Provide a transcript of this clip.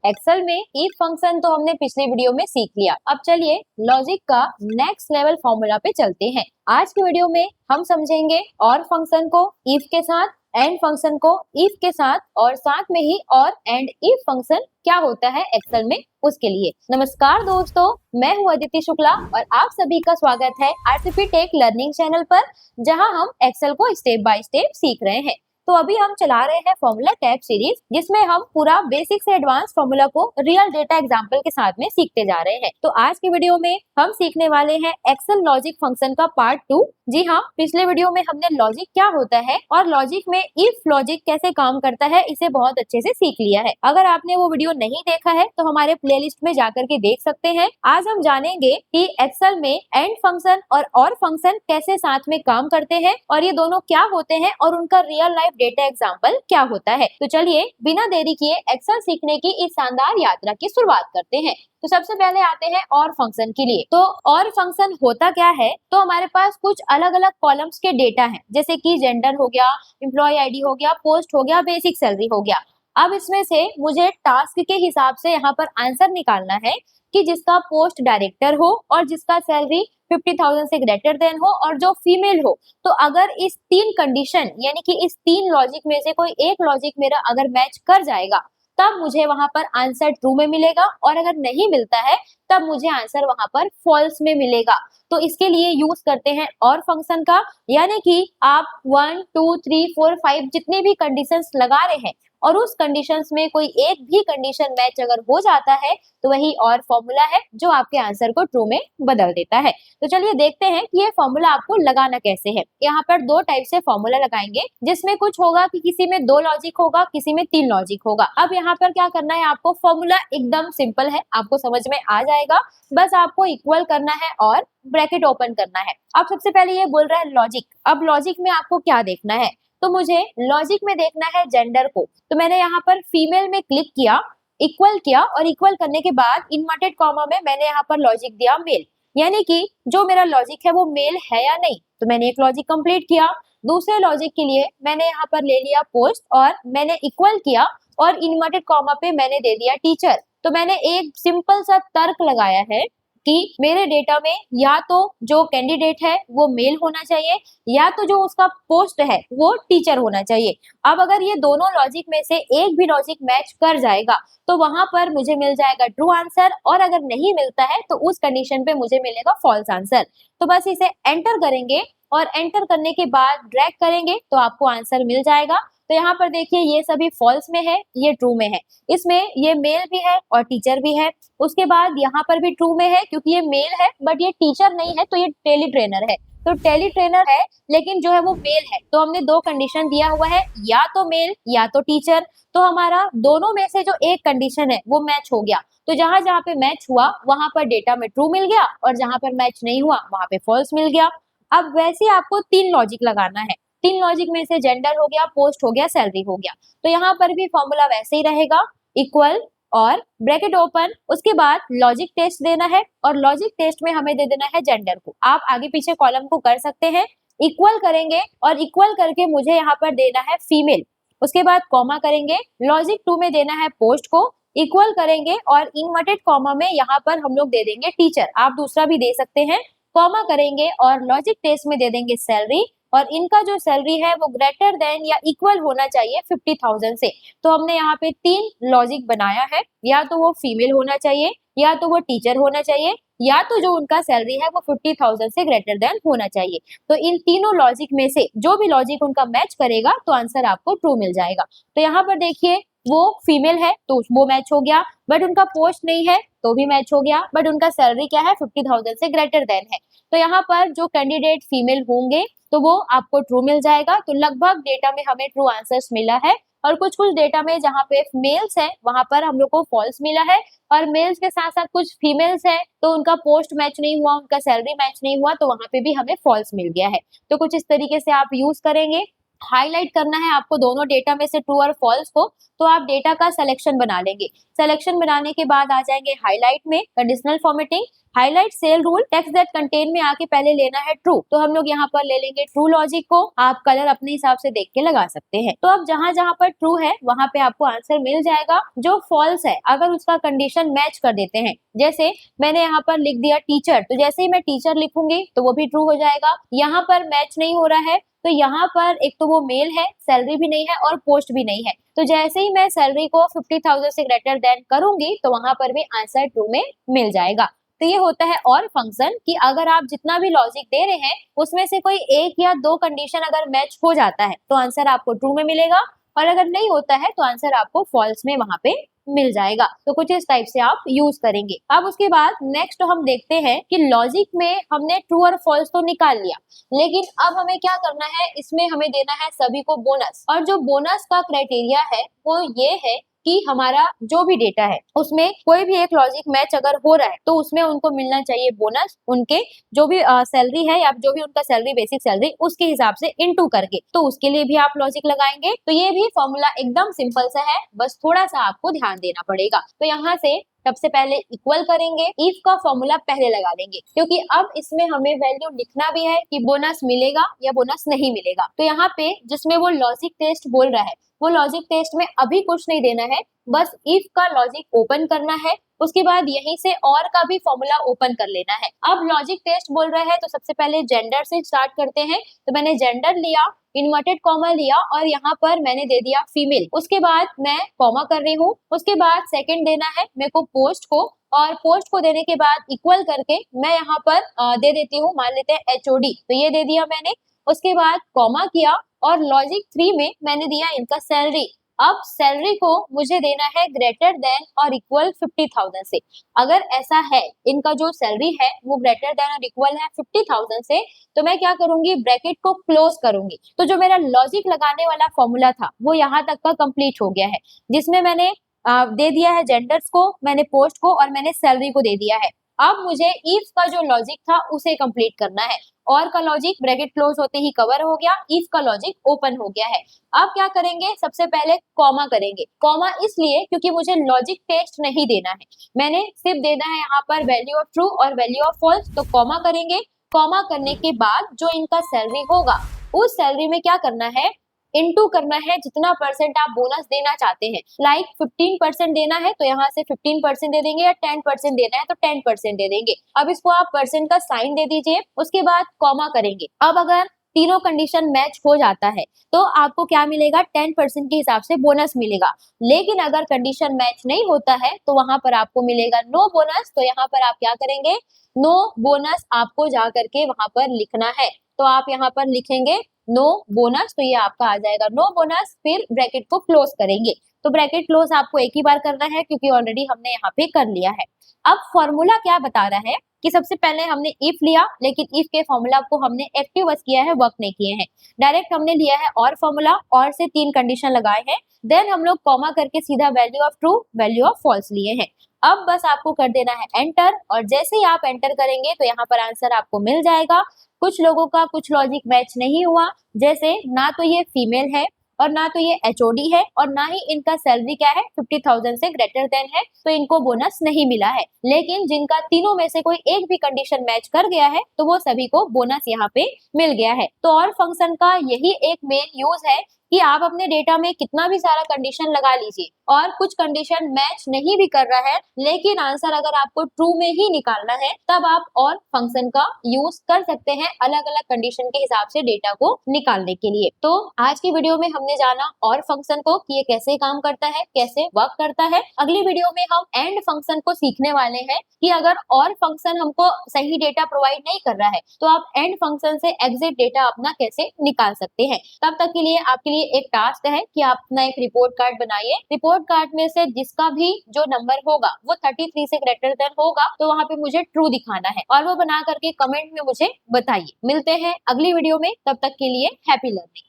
Excel में if function तो हमने पिछले वीडियो में सीख लिया। अब चलिए लॉजिक का नेक्स्ट लेवल फॉर्मूला पे चलते हैं। आज के वीडियो में हम समझेंगे और फंक्शन को इफ के साथ, एंड फंक्शन को इफ के साथ, और साथ में ही और एंड इफ फंक्शन क्या होता है एक्सेल में उसके लिए। नमस्कार दोस्तों, मैं हूँ अदिति शुक्ला और आप सभी का स्वागत है आरसीपी टेक लर्निंग चैनल पर, जहां हम एक्सेल को स्टेप बाय स्टेप सीख रहे हैं। तो अभी हम चला रहे हैं फॉर्मूला टैब सीरीज, जिसमें हम पूरा बेसिक से एडवांस फॉर्मूला को रियल डेटा एग्जांपल के साथ में सीखते जा रहे हैं। तो आज की वीडियो में हम सीखने वाले हैं एक्सेल लॉजिक फंक्शन का पार्ट 2। जी हाँ, पिछले वीडियो में हमने लॉजिक क्या होता है और लॉजिक में इफ लॉजिक कैसे काम करता है इसे बहुत अच्छे से सीख लिया है। अगर आपने वो वीडियो नहीं देखा है तो हमारे प्लेलिस्ट में जाकर के देख सकते हैं। आज हम जानेंगे कि एक्सेल में एंड फंक्शन और फंक्शन कैसे साथ में काम करते हैं और ये दोनों क्या होते हैं और उनका रियल लाइफ डेटा एग्जांपल क्या होता है। तो चलिए बिना देरी किए एक्सेल सीखने की इस शानदार यात्रा की शुरुआत करते हैं। तो सबसे पहले आते हैं और फंक्शन के लिए। तो और फंक्शन होता क्या है, तो हमारे पास कुछ अलग अलग कॉलम्स के डेटा हैं, जैसे कि जेंडर हो गया, एम्प्लॉय आईडी हो गया, पोस्ट हो गया, बेसिक सैलरी हो गया। अब इसमें से मुझे टास्क के हिसाब से यहाँ पर आंसर निकालना है कि जिसका पोस्ट डायरेक्टर हो और जिसका सैलरी 50,000 से ग्रेटर देन हो और जो फीमेल हो। तो अगर इस तीन कंडीशन यानी कि इस तीन लॉजिक में से कोई एक लॉजिक मेरा अगर मैच कर जाएगा तब मुझे वहां पर आंसर ट्रू में मिलेगा, और अगर नहीं मिलता है तब मुझे आंसर वहां पर फॉल्स में मिलेगा। तो इसके लिए यूज करते हैं और फंक्शन का, यानी कि आप 1 2 3 4 5 जितनी भी कंडीशंस लगा रहे हैं और उस कंडीशंस में कोई एक भी कंडीशन मैच अगर हो जाता है तो वही और फॉर्मूला है जो आपके आंसर को ट्रू में बदल देता है। तो चलिए देखते हैं कि ये फॉर्मूला आपको लगाना कैसे है। यहाँ पर दो टाइप से फॉर्मूला लगाएंगे, जिसमें कुछ होगा कि किसी में 2 लॉजिक होगा, किसी में 3 लॉजिक होगा। अब यहाँ पर क्या करना है, आपको फॉर्मूला एकदम सिंपल है, आपको समझ में आ जाएगा। बस आपको इक्वल करना है और ब्रैकेट ओपन करना है। अब सबसे पहले ये बोल रहा है लॉजिक। अब लॉजिक में आपको क्या देखना है, तो मुझे लॉजिक में देखना है जेंडर को। तो मैंने यहाँ पर फीमेल में क्लिक किया, इक्वल किया, और इक्वल करने के बाद इनवर्टेड कॉमा में मैंने यहाँ पर लॉजिक दिया मेल, यानी कि जो मेरा लॉजिक है वो मेल है या नहीं। तो मैंने एक लॉजिक कंप्लीट किया। दूसरे लॉजिक के लिए मैंने यहाँ पर ले लिया पोस्ट और मैंने इक्वल किया और इनवर्टेड कॉमा पे मैंने दे दिया टीचर। तो मैंने एक सिंपल सा तर्क लगाया है कि मेरे डेटा में या तो जो कैंडिडेट है वो मेल होना चाहिए या तो जो उसका पोस्ट है वो टीचर होना चाहिए। अब अगर ये दोनों लॉजिक में से एक भी लॉजिक मैच कर जाएगा तो वहां पर मुझे मिल जाएगा ट्रू आंसर, और अगर नहीं मिलता है तो उस कंडीशन पे मुझे मिलेगा फॉल्स आंसर। तो बस इसे एंटर करेंगे और एंटर करने के बाद ड्रैग करेंगे तो आपको आंसर मिल जाएगा। तो यहाँ पर देखिए ये सभी फॉल्स में है, ये ट्रू में है। इसमें ये मेल भी है और टीचर भी है। उसके बाद यहाँ पर भी ट्रू में है क्योंकि ये मेल है बट ये टीचर नहीं है, तो ये टेली ट्रेनर है। तो टेली ट्रेनर है लेकिन जो है वो मेल है। तो हमने 2 कंडीशन दिया हुआ है, या तो मेल या तो टीचर। तो हमारा दोनों में से जो एक कंडीशन है वो मैच हो गया। तो जहां जहां पे मैच हुआ वहां पर डेटा में ट्रू मिल गया और जहां पर मैच नहीं हुआ वहां पे फॉल्स मिल गया। अब वैसे आपको 3 लॉजिक लगाना है। 3 लॉजिक में से जेंडर हो गया, पोस्ट हो गया, सैलरी हो गया। तो यहाँ पर भी फॉर्मूला वैसे ही रहेगा, इक्वल और ब्रैकेट ओपन। उसके बाद लॉजिक टेस्ट देना है और लॉजिक टेस्ट में हमें दे देना है जेंडर को। आप आगे पीछे कॉलम को कर सकते हैं। इक्वल करेंगे और इक्वल करके मुझे यहाँ पर देना है फीमेल। उसके बाद कॉमा करेंगे, लॉजिक 2 में देना है पोस्ट को, इक्वल करेंगे और इनवर्टेड कॉमा में यहाँ पर हम लोग दे देंगे टीचर। आप दूसरा भी दे सकते हैं। कॉमा करेंगे और लॉजिक टेस्ट में दे देंगे सैलरी, और इनका जो सैलरी है वो ग्रेटर देन या इक्वल होना चाहिए 50,000 से। तो हमने यहाँ पे 3 लॉजिक बनाया है, या तो वो फीमेल होना चाहिए, या तो वो टीचर होना चाहिए, या तो जो उनका सैलरी है वो 50,000 से ग्रेटर देन होना चाहिए। तो इन तीनों लॉजिक में से जो भी लॉजिक उनका मैच करेगा तो आंसर आपको ट्रू मिल जाएगा। तो यहाँ पर देखिए वो फीमेल है तो वो मैच हो गया, बट उनका पोस्ट नहीं है तो भी मैच हो गया, बट उनका सैलरी क्या है 50,000 से ग्रेटर देन है। तो यहाँ पर जो कैंडिडेट फीमेल होंगे तो वो आपको ट्रू मिल जाएगा। तो लगभग डेटा में हमें ट्रू आंसर्स मिला है, और कुछ कुछ डेटा में जहाँ पे मेल्स है वहां पर हम लोग को फॉल्स मिला है, और मेल्स के साथ साथ कुछ फीमेल्स है तो उनका पोस्ट मैच नहीं हुआ, उनका सैलरी मैच नहीं हुआ, तो वहां पे भी हमें फॉल्स मिल गया है। तो कुछ इस तरीके से आप यूज करेंगे। हाईलाइट करना है आपको दोनों डेटा में से ट्रू और फॉल्स को, तो आप डेटा का सिलेक्शन बना लेंगे। सिलेक्शन बनाने के बाद आ जाएंगे हाईलाइट में, conditional formatting. Highlight cell rule text that contain में आके पहले लेना है ट्रू, तो हम लोग यहाँ पर ले लेंगे ट्रू लॉजिक को। आप कलर अपने हिसाब से देख के लगा सकते हैं। तो अब जहाँ जहाँ पर ट्रू है वहां पे आपको आंसर मिल जाएगा। जो फॉल्स है अगर उसका कंडीशन मैच कर देते हैं, जैसे मैंने यहाँ पर लिख दिया टीचर, तो जैसे ही मैं टीचर लिखूंगी तो वो भी ट्रू हो जाएगा। यहाँ पर मैच नहीं हो रहा है तो यहाँ पर एक तो वो मेल है, सैलरी भी नहीं है और पोस्ट भी नहीं है, तो जैसे ही मैं सैलरी को 50,000 से ग्रेटर देन करूंगी तो वहां पर भी आंसर ट्रू में मिल जाएगा। तो ये होता है और फंक्शन कि अगर आप जितना भी लॉजिक दे रहे हैं उसमें से कोई एक या दो कंडीशन अगर मैच हो जाता है तो आंसर आपको ट्रू में मिलेगा, और अगर नहीं होता है तो आंसर आपको फॉल्स में वहां पे मिल जाएगा। तो कुछ इस टाइप से आप यूज करेंगे। अब उसके बाद नेक्स्ट हम देखते हैं कि लॉजिक में हमने ट्रू और फॉल्स तो निकाल लिया, लेकिन अब हमें क्या करना है, इसमें हमें देना है सभी को बोनस। और जो बोनस का क्राइटेरिया है वो ये है कि हमारा जो भी डेटा है उसमें कोई भी एक लॉजिक मैच अगर हो रहा है तो उसमें उनको मिलना चाहिए बोनस, उनके जो भी सैलरी है या जो भी उनका सैलरी बेसिक सैलरी उसके हिसाब से इनटू करके, तो उसके लिए भी आप लॉजिक लगाएंगे। तो ये भी फॉर्मूला एकदम सिंपल सा है, बस थोड़ा सा आपको ध्यान देना पड़ेगा। तो यहाँ से सबसे पहले इक्वल करेंगे, इफ का फॉर्मूला पहले लगा देंगे क्योंकि अब इसमें हमें वैल्यू लिखना भी है कि बोनस मिलेगा या बोनस नहीं मिलेगा। तो यहाँ पे जिसमें वो लॉजिक टेस्ट बोल रहा है वो लॉजिक टेस्ट में अभी कुछ नहीं देना है, बस इफ का लॉजिक ओपन करना है, उसके बाद यहीं से और का भी फॉर्मूला ओपन कर लेना है। अब लॉजिक टेस्ट बोल रहा है तो सबसे पहले जेंडर से स्टार्ट करते हैं। तो मैंने जेंडर लिया, इन्वर्टेड कॉमा लिया और यहाँ पर मैंने दे दिया फीमेल, उसके बाद मैं कॉमा कर रही हूँ, उसके बाद सेकंड देना है मेरे को पोस्ट को, और पोस्ट को देने के बाद इक्वल करके मैं यहाँ पर दे देती हूँ, मान लेते हैं HOD, तो ये दे दिया मैंने। उसके बाद कॉमा किया और लॉजिक 3 में मैंने दिया इनका सैलरी। अब सैलरी को मुझे देना है ग्रेटर देन और इक्वल 50,000 से। अगर ऐसा है इनका जो सैलरी है वो ग्रेटर देन और इक्वल है 50,000 से, तो मैं क्या करूंगी, ब्रैकेट को क्लोज करूंगी। तो जो मेरा लॉजिक लगाने वाला फॉर्मूला था वो यहाँ तक का कंप्लीट हो गया है, जिसमें मैंने दे दिया है जेंडर्स को, मैंने पोस्ट को और मैंने सैलरी को दे दिया है। अब मुझे इफ का जो लॉजिक था उसे कंप्लीट करना है। और का लॉजिक ब्रैकेट क्लोज होते ही कवर हो गया, इफ का लॉजिक ओपन हो गया है। अब क्या करेंगे, सबसे पहले कॉमा करेंगे। कॉमा इसलिए क्योंकि मुझे लॉजिक टेस्ट नहीं देना है, मैंने सिर्फ देना है यहाँ पर वैल्यू ऑफ ट्रू और वैल्यू ऑफ फॉल्स। तो कॉमा करेंगे, कॉमा करने के बाद जो इनका सैलरी होगा उस सैलरी में क्या करना है, इनटू करना है जितना परसेंट आप बोनस देना चाहते हैं। लाइक 15% देना है तो यहाँ से 15% दे देंगे, या 10% देना है तो 10% दे देंगे। अब इसको आप परसेंट का साइन दे दीजिए, उसके बाद कॉमा करेंगे। अब अगर तीनों कंडीशन मैच हो जाता है तो आपको क्या मिलेगा, 10% के हिसाब से बोनस मिलेगा। लेकिन अगर कंडीशन मैच नहीं होता है तो वहां पर आपको मिलेगा नो बोनस। तो यहाँ पर आप क्या करेंगे, नो बोनस आपको जा करके वहां पर लिखना है। तो आप यहाँ पर लिखेंगे नो बोनस, तो ये आपका आ जाएगा नो बोनस, फिर ब्रैकेट को क्लोज करेंगे। तो ब्रैकेट क्लोज आपको एक ही बार करना है क्योंकि ऑलरेडी हमने यहाँ पे कर लिया है। अब फॉर्मूला क्या बता रहा है कि सबसे पहले हमने इफ लिया, लेकिन इफ के फॉर्मूला को हमने एक्टिव बस किया है, वर्क नहीं किए हैं। डायरेक्ट हमने लिया है और फॉर्मूला, और से 3 कंडीशन लगाए हैं, देन हम लोग कॉमा करके सीधा value of true value of false लिए हैं। अब बस आपको कर देना है एंटर, और जैसे ही आप एंटर करेंगे तो यहाँ पर आंसर आपको मिल जाएगा। कुछ लोगों का कुछ लॉजिक मैच नहीं हुआ, जैसे ना तो ये फीमेल है और ना तो ये HOD है और ना ही इनका सैलरी क्या है 50,000 से ग्रेटर देन है, तो इनको बोनस नहीं मिला है। लेकिन जिनका तीनों में से कोई एक भी कंडीशन मैच कर गया है तो वो सभी को बोनस यहाँ पे मिल गया है। तो और फंक्शन का यही एक मेन यूज है कि आप अपने डेटा में कितना भी सारा कंडीशन लगा लीजिए और कुछ कंडीशन मैच नहीं भी कर रहा है, लेकिन आंसर अगर आपको ट्रू में ही निकालना है तब आप और फंक्शन का यूज कर सकते हैं अलग अलग कंडीशन के हिसाब से डेटा को निकालने के लिए। तो आज की वीडियो में हमने जाना और फंक्शन को कि ये कैसे काम करता है, कैसे वर्क करता है। अगली वीडियो में हम एंड फंक्शन को सीखने वाले हैं कि अगर और फंक्शन हमको सही डेटा प्रोवाइड नहीं कर रहा है तो आप एंड फंक्शन से एग्जिट डेटा अपना कैसे निकाल सकते हैं। तब तक के लिए आपके लिए एक टास्क है कि आप अपना एक रिपोर्ट कार्ड बनाइए। रिपोर्ट कार्ड में से जिसका भी जो नंबर होगा वो 33 से ग्रेटर देन होगा तो वहां पे मुझे ट्रू दिखाना है और वो बना करके कमेंट में मुझे बताइए। मिलते हैं अगली वीडियो में, तब तक के लिए हैप्पी लर्निंग।